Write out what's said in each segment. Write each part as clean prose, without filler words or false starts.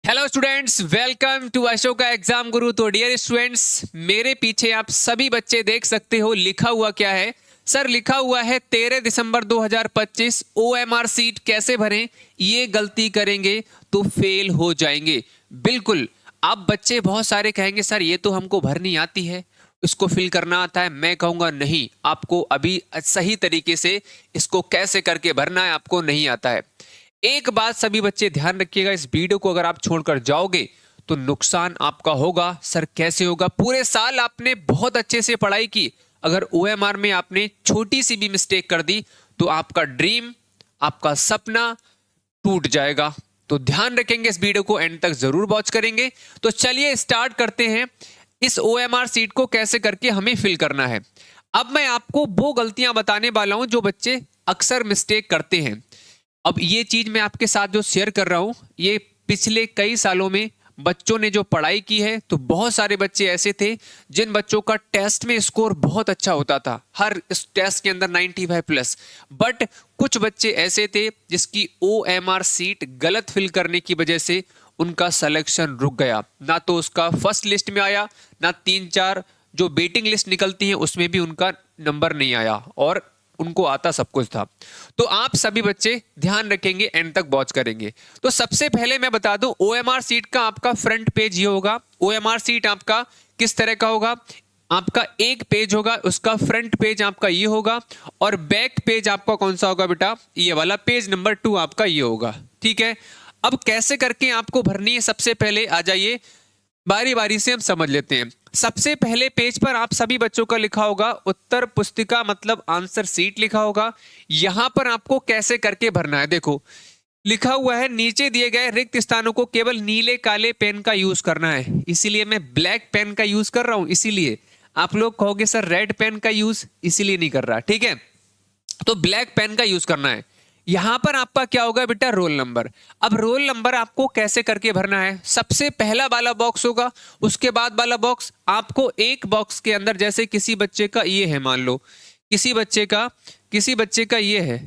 Hello students, welcome to Ashoka exam Guru. तो dear students, मेरे पीछे आप सभी बच्चे देख सकते हो लिखा हुआ क्या है। सर लिखा हुआ है 13 दिसंबर 2025 ओएमआर सीट कैसे भरें, ये गलती करेंगे तो फेल हो जाएंगे। बिल्कुल। आप बच्चे बहुत सारे कहेंगे सर ये तो हमको भरनी आती है, इसको फिल करना आता है। मैं कहूँगा नहीं, आपको अभी सही तरीके से इसको कैसे करके भरना है आपको नहीं आता है। एक बात सभी बच्चे ध्यान रखिएगा, इस वीडियो को अगर आप छोड़कर जाओगे तो नुकसान आपका होगा। सर कैसे होगा? पूरे साल आपने बहुत अच्छे से पढ़ाई की, अगर ओएमआर में आपने छोटी सी भी मिस्टेक कर दी तो आपका ड्रीम, आपका सपना टूट जाएगा। तो ध्यान रखेंगे, इस वीडियो को एंड तक जरूर वॉच करेंगे। तो चलिए स्टार्ट करते हैं। इस ओएमआर सीट को कैसे करके हमें फिल करना है। अब मैं आपको वो गलतियां बताने वाला हूं जो बच्चे अक्सर मिस्टेक करते हैं। अब ये चीज मैं आपके साथ जो शेयर कर रहा हूं, ये पिछले कई सालों में बच्चों ने जो पढ़ाई की है, तो बहुत सारे बच्चे ऐसे थे जिन बच्चों का टेस्ट में स्कोर बहुत अच्छा होता था, हर इस टेस्ट के अंदर 95 प्लस। बट कुछ बच्चे ऐसे थे जिसकी ओएमआर सीट गलत फिल करने की वजह से उनका सिलेक्शन रुक गया। ना तो उसका फर्स्ट लिस्ट में आया, ना 3-4 जो वेटिंग लिस्ट निकलती है उसमें भी उनका नंबर नहीं आया, और उनको आता सब कुछ था। तो आप सभी बच्चे ध्यान रखेंगे, एंड तक वॉच करेंगे। तो सबसे पहले मैं बता दूं, ओएमआर सीट का आपका फ्रंट पेज ये होगा। ओएमआर सीट आपका किस तरह का होगा? आपका एक पेज होगा, उसका फ्रंट पेज आपका ये होगा, और बैक पेज आपका कौन सा होगा बेटा? ये वाला पेज नंबर 2 आपका ये होगा। ठीक है। अब कैसे करके आपको भरनी है, सबसे पहले आ जाइए, बारी बारी से हम समझ लेते हैं। सबसे पहले पेज पर आप सभी बच्चों का लिखा होगा उत्तर पुस्तिका, मतलब आंसर सीट लिखा होगा। यहां पर आपको कैसे करके भरना है, देखो लिखा हुआ है नीचे दिए गए रिक्त स्थानों को केवल नीले काले पेन का यूज करना है। इसीलिए मैं ब्लैक पेन का यूज कर रहा हूं। इसीलिए आप लोग कहोगे सर रेड पेन का यूज इसीलिए नहीं कर रहा। ठीक है, तो ब्लैक पेन का यूज करना है। यहां पर आपका क्या होगा बेटा? Roll number. अब रोल नंबर आपको कैसे करके भरना है? सबसे पहला वाला बॉक्स होगा, उसके बाद वाला बॉक्स। आपको एक बॉक्स के अंदर, जैसे किसी बच्चे का ये है, मान लो किसी बच्चे का ये है,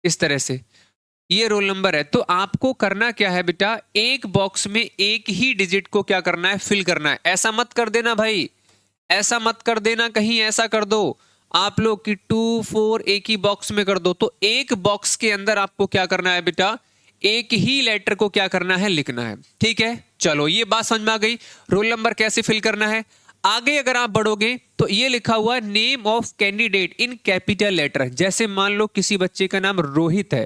इस तरह से ये रोल नंबर है, तो आपको करना क्या है बेटा? एक बॉक्स में एक ही डिजिट को क्या करना है? फिल करना है। ऐसा मत कर देना भाई, ऐसा मत कर देना, कहीं ऐसा कर दो आप लोग की 2 4 एक ही बॉक्स में कर दो। तो एक बॉक्स के अंदर आपको क्या करना है बेटा? एक ही लेटर को क्या करना है? लिखना है। ठीक है, चलो ये बात समझ में आ गई। रोल नंबर कैसे फिल करना है। आगे अगर आप बढ़ोगे तो ये लिखा हुआ है name of candidate in capital letter. जैसे मान लो किसी बच्चे का नाम रोहित है,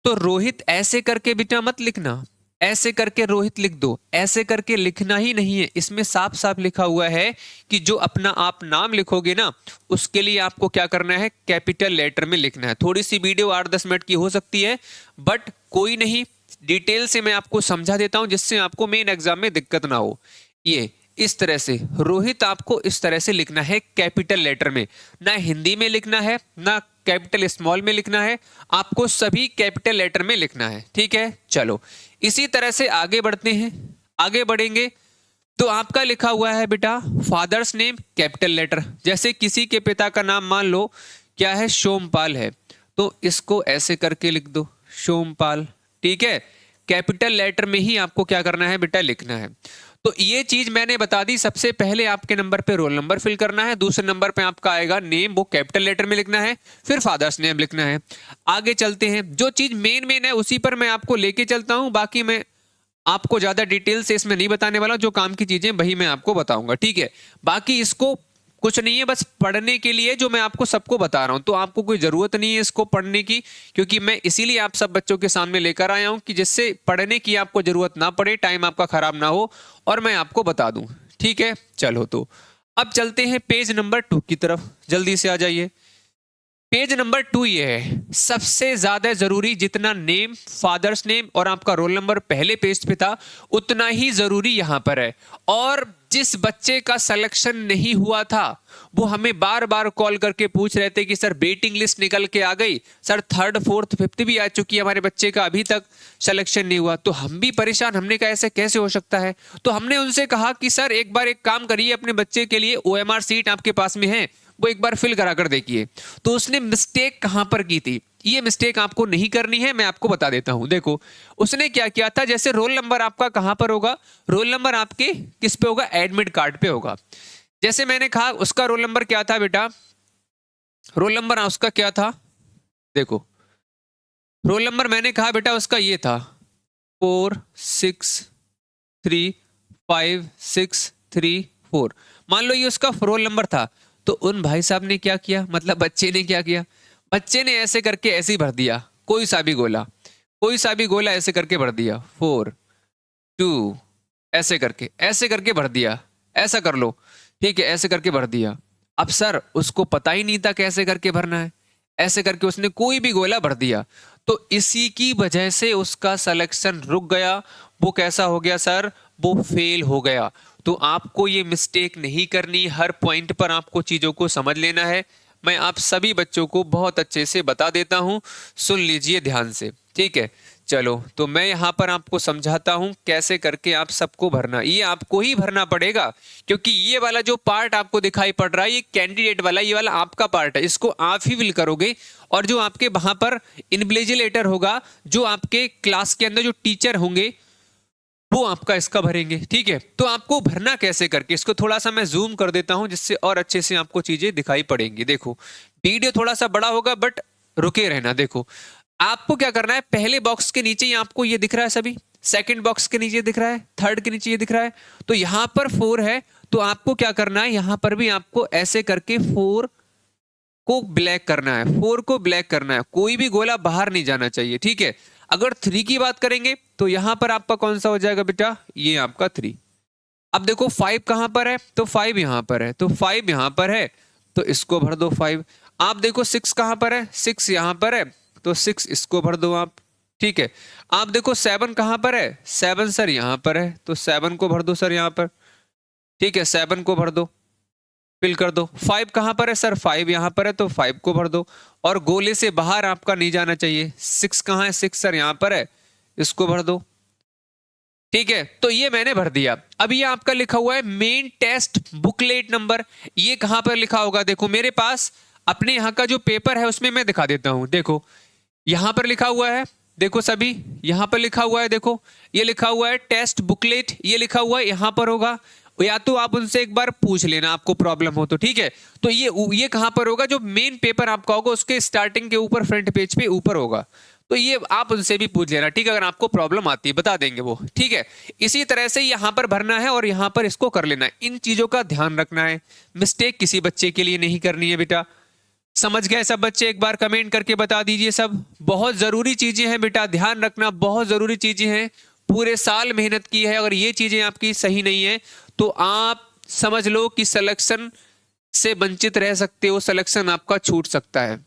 तो रोहित ऐसे करके बेटा मत लिखना, ऐसे करके रोहित लिख दो। ऐसे करके लिखना ही नहीं है, इसमें साफ साफ लिखा हुआ है कि जो अपना आप नाम लिखोगे ना, उसके लिए आपको क्या करना है? कैपिटल लेटर में लिखना है। थोड़ी सी वीडियो 8-10 मिनट की हो सकती है, बट कोई नहीं, डिटेल से मैं आपको समझा देता हूं जिससे आपको मेन एग्जाम में दिक्कत ना हो। ये इस तरह से रोहित आपको इस तरह से लिखना है कैपिटल लेटर में, ना हिंदी में लिखना है ना कैपिटल स्मॉल में लिखना है, आपको सभी कैपिटल लेटर में लिखना है। ठीक है, चलो इसी तरह से आगे बढ़ते हैं। आगे बढ़ेंगे तो आपका लिखा हुआ है बेटा फादर्स नेम कैपिटल लेटर। जैसे किसी के पिता का नाम मान लो क्या है? सोमपाल है, तो इसको ऐसे करके लिख दो सोमपाल। ठीक है, कैपिटल लेटर में ही आपको क्या करना है बेटा? लिखना है। तो ये चीज मैंने बता दी। सबसे पहले आपके नंबर पे रोल नंबर फिल करना है, दूसरे नंबर पे आपका आएगा नेम, वो कैपिटल लेटर में लिखना है, फिर फादर्स नेम लिखना है। आगे चलते हैं, जो चीज मेन है उसी पर मैं आपको लेके चलता हूं। बाकी मैं आपको ज्यादा डिटेल से इसमें नहीं बताने वाला, जो काम की चीजें वही मैं आपको बताऊंगा। ठीक है, बाकी इसको कुछ नहीं है, बस पढ़ने के लिए जो मैं आपको सबको बता रहा हूं, तो आपको कोई जरूरत नहीं है इसको पढ़ने की, क्योंकि मैं इसीलिए आप सब बच्चों के सामने लेकर आया हूं कि जिससे पढ़ने की आपको जरूरत ना पड़े, टाइम आपका खराब ना हो, और मैं आपको बता दूं। ठीक है, चलो तो अब चलते हैं पेज नंबर 2 की तरफ, जल्दी से आ जाइए। पेज नंबर 2 ये है सबसे ज्यादा जरूरी। जितना नेम, फादर्स नेम और आपका रोल नंबर पहले पेज पे था, उतना ही जरूरी यहां पर है। और जिस बच्चे का सिलेक्शन नहीं हुआ था, वो हमें बार बार कॉल करके पूछ रहे थे कि सर वेटिंग लिस्ट निकल के आ गई, सर 3rd 4th 5th भी आ चुकी है, हमारे बच्चे का अभी तक सिलेक्शन नहीं हुआ। तो हम भी परेशान, हमने कहा ऐसे कैसे हो सकता है। तो हमने उनसे कहा कि सर एक बार एक काम करिए, अपने बच्चे के लिए ओएमआर सीट आपके पास में है, वो एक बार फिल करा कर देखिए। तो उसने मिस्टेक कहां पर की थी, ये मिस्टेक आपको नहीं करनी है, मैं आपको बता देता हूं। देखो उसने क्या किया था, जैसे रोल नंबर आपका कहां पर होगा, रोल नंबर आपके किस पे होगा, एडमिट कार्ड पे होगा। जैसे मैंने कहा उसका रोल नंबर क्या था बेटा, रोल नंबर उसका क्या था, देखो रोल नंबर मैंने कहा बेटा उसका ये था 463564। मान लो ये उसका रोल नंबर था। तो उन भाई साहब ने क्या किया, मतलब बच्चे ने क्या किया, बच्चे ने ऐसे करके ऐसे ही भर दिया, कोई सा भी गोला, कोई सा भी गोला ऐसे करके भर दिया, 42 ऐसे करके भर दिया, ऐसा कर लो, ठीक है, ऐसे करके भर दिया। अब सर उसको पता ही नहीं था कैसे करके भरना है, ऐसे करके उसने कोई भी गोला भर दिया। तो इसी की वजह से उसका सिलेक्शन रुक गया। वो कैसा हो गया सर, वो फेल हो गया। तो आपको ये मिस्टेक नहीं करनी, हर पॉइंट पर आपको चीजों को समझ लेना है। मैं आप सभी बच्चों को बहुत अच्छे से बता देता हूं, सुन लीजिए ध्यान से, ठीक है। चलो तो मैं यहाँ पर आपको समझाता हूँ कैसे करके आप सबको भरना, ये आपको ही भरना पड़ेगा, क्योंकि ये वाला जो पार्ट आपको दिखाई पड़ रहा है ये कैंडिडेट वाला, ये वाला आपका पार्ट है, इसको आप ही फिल करोगे। और जो आपके वहां पर इन्विजिलेटर होगा, जो आपके क्लास के अंदर जो टीचर होंगे, वो आपका इसका भरेंगे, ठीक है। तो आपको भरना कैसे करके, इसको थोड़ा सा मैं जूम कर देता हूं जिससे और अच्छे से आपको चीजें दिखाई पड़ेंगी। देखो वीडियो थोड़ा सा बड़ा होगा बट रुके रहना। देखो आपको क्या करना है, पहले बॉक्स के नीचे ही आपको ये दिख रहा है सभी, सेकंड बॉक्स के नीचे दिख रहा है, थर्ड के नीचे ये दिख रहा है, तो यहां पर 4 है। तो आपको क्या करना है, यहां पर भी आपको ऐसे करके 4 को ब्लैक करना है, 4 को ब्लैक करना है, कोई भी गोला बाहर नहीं जाना चाहिए, ठीक है। अगर 3 की बात करेंगे तो यहां पर आपका कौन सा हो जाएगा बेटा, ये आपका 3। अब देखो 5 कहां पर है, तो 5 यहां पर है, तो 5 यहां पर है, तो इसको भर दो 5। आप देखो 6 कहां पर है, 6 यहां पर है, तो 6 इसको भर दो आप, ठीक है। आप देखो 7 कहां पर है, 7 सर यहां पर है, तो 7 को भर दो सर यहां पर, ठीक है, 7 को भर दो, फिल कर दो। 5 कहां पर है सर, 5 यहां पर है, तो 5 को भर दो, और गोले से बाहर आपका नहीं जाना चाहिए। 6 कहां है, 6 सर यहां पर है, इसको भर दो, ठीक है। तो ये मैंने भर दिया। अब ये आपका लिखा हुआ है मेन टेस्ट बुकलेट नंबर, ये कहां पर लिखा होगा, देखो मेरे पास अपने यहाँ का जो पेपर है उसमें मैं दिखा देता हूं। देखो यहां पर लिखा हुआ है, देखो सभी यहां पर लिखा हुआ है, देखो ये लिखा हुआ है टेस्ट बुकलेट, ये लिखा हुआ है यहां पर होगा, या तो आप उनसे एक बार पूछ लेना आपको प्रॉब्लम हो तो, ठीक है। तो ये कहां पर होगा, जो मेन पेपर आपका होगा उसके स्टार्टिंग के ऊपर फ्रंट पेज पे ऊपर होगा, तो ये आप उनसे भी पूछ लेना, ठीक है। अगर आपको प्रॉब्लम आती है बता देंगे वो, ठीक है। इसी तरह से यहां पर भरना है और यहां पर इसको कर लेना है, इन चीजों का ध्यान रखना है, मिस्टेक किसी बच्चे के लिए नहीं करनी है बेटा। समझ गए सब बच्चे, एक बार कमेंट करके बता दीजिए सब। बहुत जरूरी चीजें हैं बेटा, ध्यान रखना, बहुत जरूरी चीजें हैं, पूरे साल मेहनत की है, अगर ये चीजें आपकी सही नहीं है तो आप समझ लो कि सिलेक्शन से वंचित रह सकते हो, सिलेक्शन आपका छूट सकता है।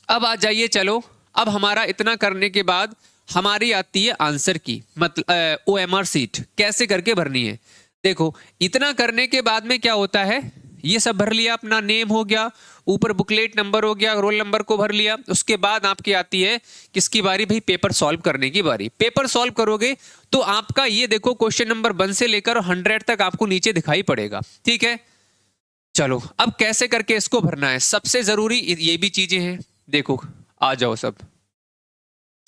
अब आ जाइए, चलो अब हमारा इतना करने के बाद हमारी आती है आंसर की, मतलब OMR सीट कैसे करके भरनी है। देखो इतना करने के बाद में क्या होता है, ये सब भर लिया, अपना नेम हो गया, ऊपर बुकलेट नंबर हो गया, रोल नंबर को भर लिया, उसके बाद आपकी आती है किसकी बारी भाई, पेपर सॉल्व करने की बारी। पेपर सॉल्व करोगे तो आपका ये देखो क्वेश्चन नंबर 1 से लेकर 100 तक आपको नीचे दिखाई पड़ेगा, ठीक है। चलो अब कैसे करके इसको भरना है, सबसे जरूरी ये भी चीजें हैं। देखो आ जाओ सब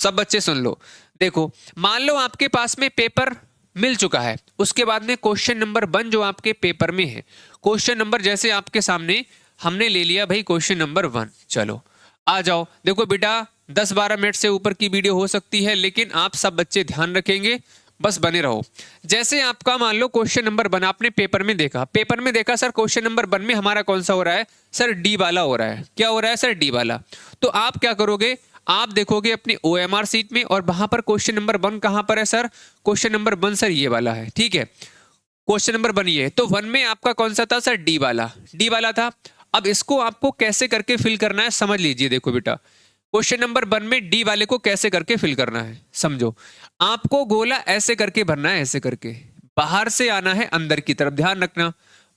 बच्चे सुन लो। देखो मान लो आपके पास में पेपर मिल चुका है, उसके बाद में क्वेश्चन नंबर 1 जो आपके पेपर में है, क्वेश्चन नंबर जैसे आपके सामने हमने ले लिया भाई क्वेश्चन नंबर 1। चलो आ जाओ, देखो बेटा 10-12 मिनट से ऊपर की वीडियो हो सकती है, लेकिन आप सब बच्चे ध्यान रखेंगे, बस बने रहो। जैसे आपका मान लो क्वेश्चन नंबर 1 आपने पेपर में देखा सर क्वेश्चन नंबर 1 में हमारा कौन सा हो रहा है सर, डी वाला हो रहा है। क्या हो रहा है सर, डी वाला। तो आप क्या करोगे, आप देखोगे अपनी OMR सीट में, और वहां पर क्वेश्चन नंबर 1 कहां पर है सर, क्वेश्चन नंबर 1 सर ये वाला है, ठीक है। क्वेश्चन नंबर 1 ये है, तो 1 में आपका कौन सा था सर, डी वाला था। अब इसको आपको कैसे करके फिल करना है समझ लीजिए। देखो बेटा क्वेश्चन नंबर 1 में डी वाले को कैसे करके फिल करना है समझो। आपको गोला ऐसे करके भरना है, ऐसे करके बाहर से आना है अंदर की तरफ, ध्यान रखना,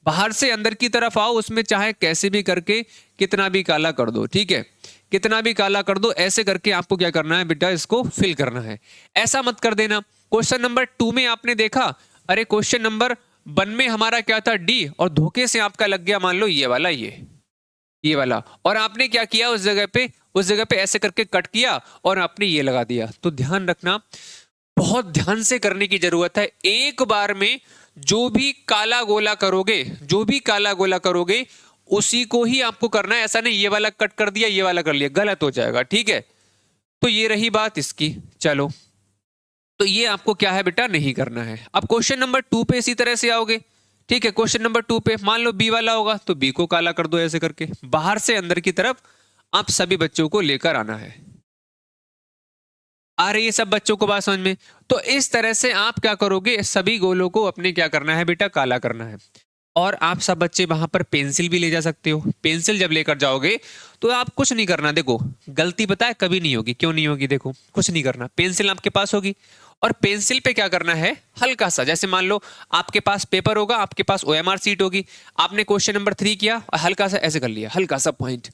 बाहर से अंदर की तरफ आओ, उसमें चाहे कैसे भी करके कितना भी काला कर दो, ठीक है, कितना भी काला कर दो, ऐसे करके आपको क्या करना है बेटा, इसको फिल करना है। ऐसा मत कर देना। क्वेश्चन नंबर 2 में आपने देखा, अरे क्वेश्चन नंबर 1 में हमारा क्या था, डी, और धोखे से आपका लग गया मान लो ये वाला, ये वाला, और आपने क्या किया उस जगह पे उस जगह पे ऐसे करके कट किया और आपने ये लगा दिया। तो ध्यान रखना, बहुत ध्यान से करने की जरूरत है। एक बार में जो भी काला गोला करोगे उसी को ही आपको करना है। ऐसा नहीं ये वाला कट कर दिया, ये वाला कर लिया, गलत हो जाएगा, ठीक है। तो ये रही बात इसकी। चलो, तो ये आपको क्या है बेटा, नहीं करना है। अब क्वेश्चन नंबर 2 पे इसी तरह से आओगे, ठीक है। क्वेश्चन नंबर 2 पे मान लो बी वाला होगा तो बी को काला कर दो ऐसे करके, बाहर से अंदर की तरफ आप सभी बच्चों को लेकर आना है। आ रही है सब बच्चों को बात समझ में? तो इस तरह से आप क्या करोगे, सभी गोलों को अपने क्या करना है बेटा, काला करना है। और आप सब बच्चे वहां पर पेंसिल भी ले जा सकते हो। पेंसिल जब लेकर जाओगे तो आप कुछ नहीं करना, देखो गलती पता है कभी नहीं होगी, क्यों नहीं होगी, देखो कुछ नहीं करना, पेंसिल आपके पास होगी और पेंसिल पे क्या करना है, हल्का सा, जैसे मान लो आपके पास पेपर होगा, आपके पास OMR सीट होगी, आपने क्वेश्चन नंबर 3 किया और हल्का सा ऐसे कर लिया, हल्का सा पॉइंट,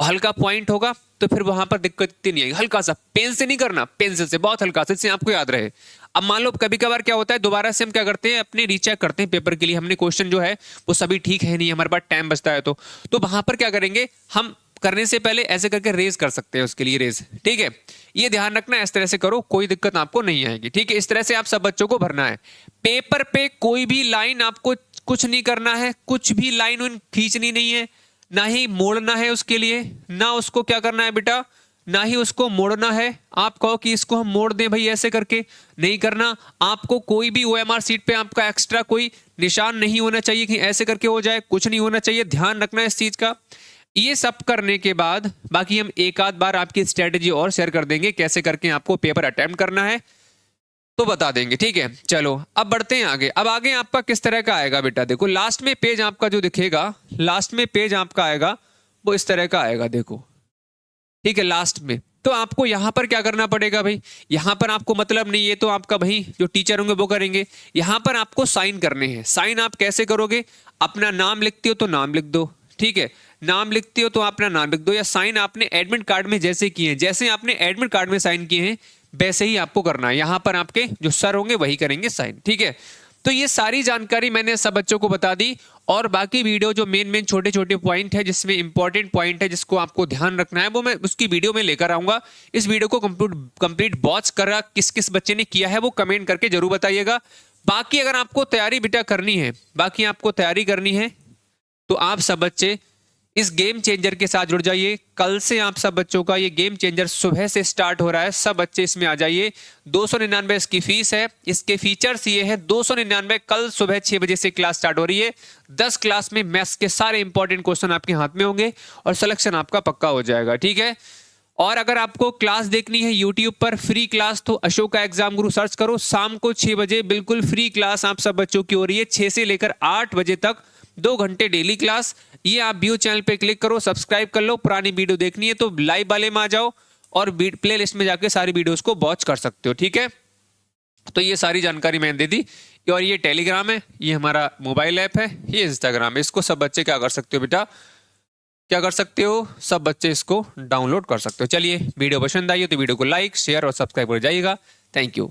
हल्का पॉइंट होगा तो फिर वहां पर दिक्कत नहीं आएगी। हल्का सा, पेन से नहीं करना, पेंसिल से, बहुत हल्का सा, इससे आपको याद रहे। अब मान लो कभी कभार क्या होता है, दोबारा से हम क्या करते हैं, अपने रीचेक करते हैं पेपर के लिए, हमने क्वेश्चन जो है वो सभी ठीक है नहीं, हमारे पास टाइम बचता है, तो वहां पर क्या करेंगे, हम करने से पहले ऐसे करके रेज कर सकते हैं, उसके लिए रेज, ठीक है। ये ध्यान रखना, इस तरह से करो, कोई दिक्कत आपको नहीं आएगी, ठीक है। इस तरह से आप सब बच्चों को भरना है। पेपर पे कोई भी लाइन आपको कुछ नहीं करना है, कुछ भी लाइन उन खींचनी नहीं है, ना ही मोड़ना है उसके लिए, ना उसको क्या करना है बेटा, ना ही उसको मोड़ना है। आप कहो कि इसको हम मोड़ दें भाई ऐसे करके, नहीं करना। आपको कोई भी OMR सीट पे आपका एक्स्ट्रा कोई निशान नहीं होना चाहिए कि ऐसे करके हो जाए, कुछ नहीं होना चाहिए, ध्यान रखना है इस चीज का। ये सब करने के बाद बाकी हम एक आध बार आपकी स्ट्रेटेजी और शेयर कर देंगे, कैसे करके आपको पेपर अटेम्प्ट करना है तो बता देंगे, ठीक है। चलो अब बढ़ते हैं आगे। अब आगे आपका किस तरह का आएगा बेटा, देखो लास्ट में पेज आपका जो दिखेगा, लास्ट में पेज आपका आएगा वो इस तरह का आएगा, देखो, ठीक है, लास्ट में। तो आपको यहां पर क्या करना पड़ेगा भाई, यहां पर आपको मतलब नहीं, ये तो आपका भाई जो टीचर होंगे वो करेंगे। यहां पर आपको साइन करने हैं। साइन आप कैसे करोगे, अपना नाम लिखते हो तो नाम लिख दो, ठीक है, नाम लिखते हो तो अपना नाम लिख दो, या साइन आपने एडमिट कार्ड में जैसे किए हैं, जैसे आपने एडमिट कार्ड में साइन किए हैं वैसे ही आपको करना है। यहां पर आपके जो सर होंगे वही करेंगे साइन, ठीक है। तो ये सारी जानकारी मैंने सब बच्चों को बता दी, और बाकी वीडियो जो मेन छोटे छोटे पॉइंट है, जिसमें इंपॉर्टेंट पॉइंट है जिसको आपको ध्यान रखना है, वो मैं उसकी वीडियो में लेकर आऊंगा। इस वीडियो को कंप्लीट वॉच करा, किस किस बच्चे ने किया है वो कमेंट करके जरूर बताइएगा। बाकी अगर आपको तैयारी बेटा करनी है, बाकी आपको तैयारी करनी है तो आप सब बच्चे इस गेम चेंजर के साथ जुड़ जाइए। कल से आप सब बच्चों का ये गेम चेंजर सुबह से स्टार्ट हो रहा है, सब बच्चे इसमें आ जाइए। 299 इसकी फीस है। इसके फीचर्स ये है, 299, कल सुबह 6 बजे से क्लास स्टार्ट हो रही है। 10 क्लास में मैथ्स के सारे इंपॉर्टेंट क्वेश्चन आपके हाथ में होंगे और सिलेक्शन आपका पक्का हो जाएगा, ठीक है। और अगर आपको क्लास देखनी है यूट्यूब पर फ्री क्लास, तो अशोका एग्जाम गुरु सर्च करो। शाम को 6 बजे बिल्कुल फ्री क्लास आप सब बच्चों की हो रही है, 6 से लेकर 8 बजे तक 2 घंटे डेली क्लास। ये आप व्यू चैनल पे क्लिक करो, सब्सक्राइब कर लो। पुरानी वीडियो देखनी है तो लाइव वाले में आ जाओ और प्ले लिस्ट में जाके सारी वीडियोस को वॉच कर सकते हो, ठीक है। तो ये सारी जानकारी मैंने दे दी। और ये टेलीग्राम है, ये हमारा मोबाइल ऐप है, ये इंस्टाग्राम है। इसको सब बच्चे क्या कर सकते हो बेटा, क्या कर सकते हो, सब बच्चे इसको डाउनलोड कर सकते हो। चलिए, वीडियो पसंद आई हो तो वीडियो को लाइक, शेयर और सब्सक्राइब कर जाइएगा। Thank you.